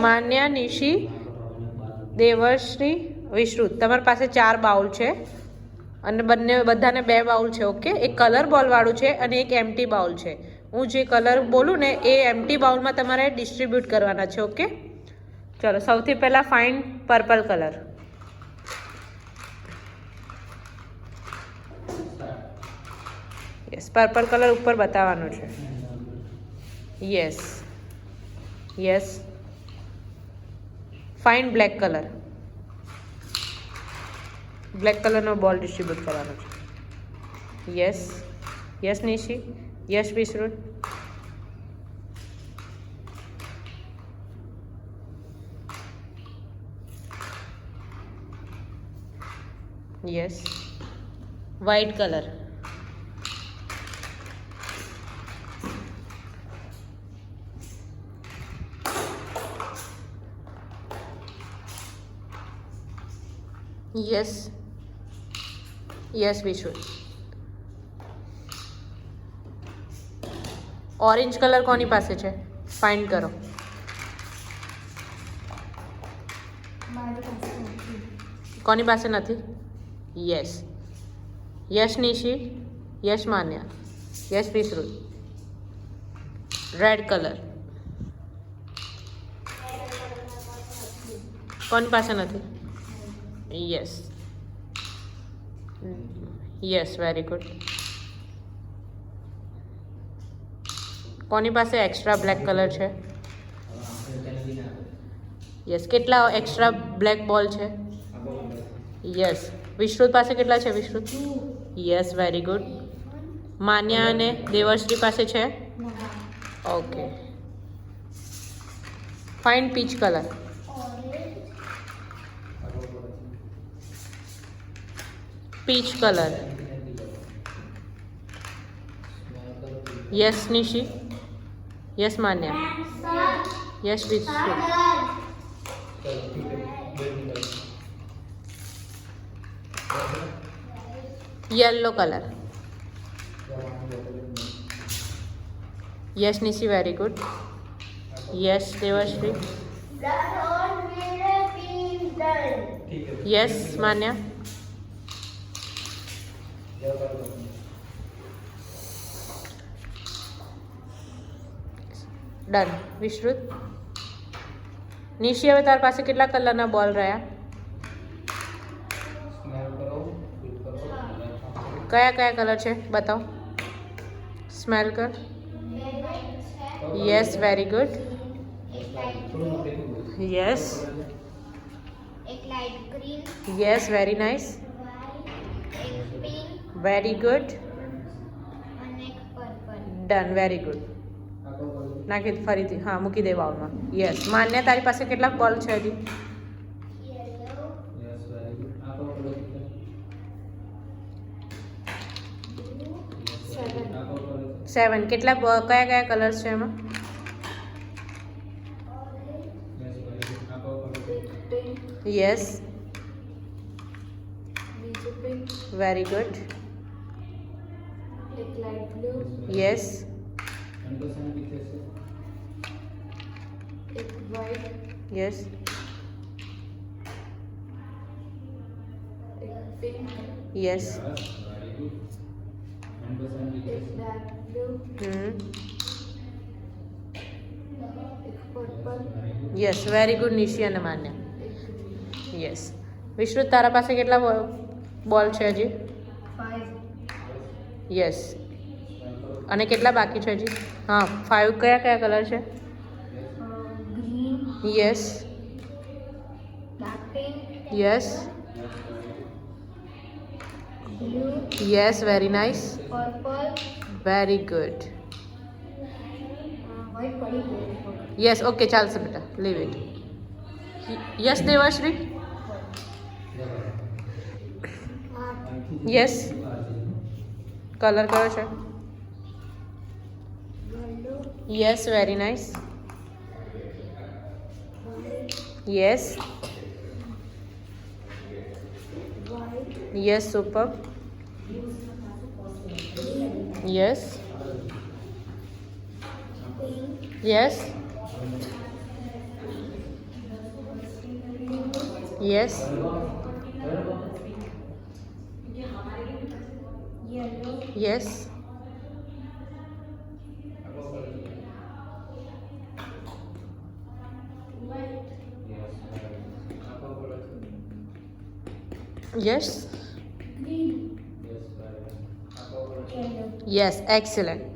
માન્યા, નિશી, દેવશ્રી, વિશ્રુત. તમારી પાસે 4 બાઉલ છે અને બધાને 2 બાઉલ છે. ઓકે, એક કલર બોલ વાળું છે અને એક એમ્પ્ટી બાઉલ છે. હું જે કલર બોલું ને એ એમ્પ્ટી બાઉલમાં તમારે ડિસ્ટ્રીબ્યુટ કરવાના છે. ઓકે, ચલો સૌથી પહેલાં fine purple colour. Yes, purple colour ઉપર બતાવવાનો છે. Yes yes. Fine black colour. Black કલરનો બોલ ડિસ્ટ્રીબ્યુટ કરવાનો છે. Yes yes Nishi, yes Vishrut. Yes. White colour. Yes yes Vishrut. Orange colour કોની પાસે છે? ફાઇન્ડ કરો. કોની પાસે નથી? Yes yes Nishi, yes Manya, yes Vishrut. Red colour કોની પાસે નથી? Yes yes, very good. કોની પાસે એક્સ્ટ્રા બ્લેક કલર છે? યસ. કેટલા એક્સ્ટ્રા બ્લેક બોલ છે? યસ. વિશ્રુત પાસે કેટલા છે? Vishrut. Yes, very good. Manya અને દેવશ્રી પાસે છે? Okay. Fine peach colour. Peach colour. Yes Nishi, yes Manya, yes Vishrut. Yellow colour. Yes Nishi, very good. Yes Devshree. Yes Manya. Done. Vishrut. Nishi, હવે તાર પાસે કેટલા કલરના બોલ રહ્યા? કયા કયા કલર છે બતાવો? સ્મેલ કર. Yes, very good. Yes yes, very nice. Very good. Done, very good. નાખી ફરીથી. હા, મૂકી દે બાઉલમાં. યસ. માન્ય, તારી પાસે કેટલા બોલ છે હજી? 7. કેટલા કયા કયા કલર્સ છે એમાં? Yes, very good. Yes yes yes. Yes, very good Nishi અને માન્ય. યસ. વિશ્રુત, તારા પાસે કેટલા બોલ છે હજી? 5. યસ. અને કેટલા બાકી છે હજી? હા, 5. કયા કયા કલર છે? Yes yes yes, very nice. Very good. Yes, okay, ચાલશે બેટા, leave it. Yes Devashree. Yes. Colour કયો છે? Yes, very nice. Yes yes, super. Yes yes yes. yellow, yes. white, yes. green, yellow. Yes, excellent.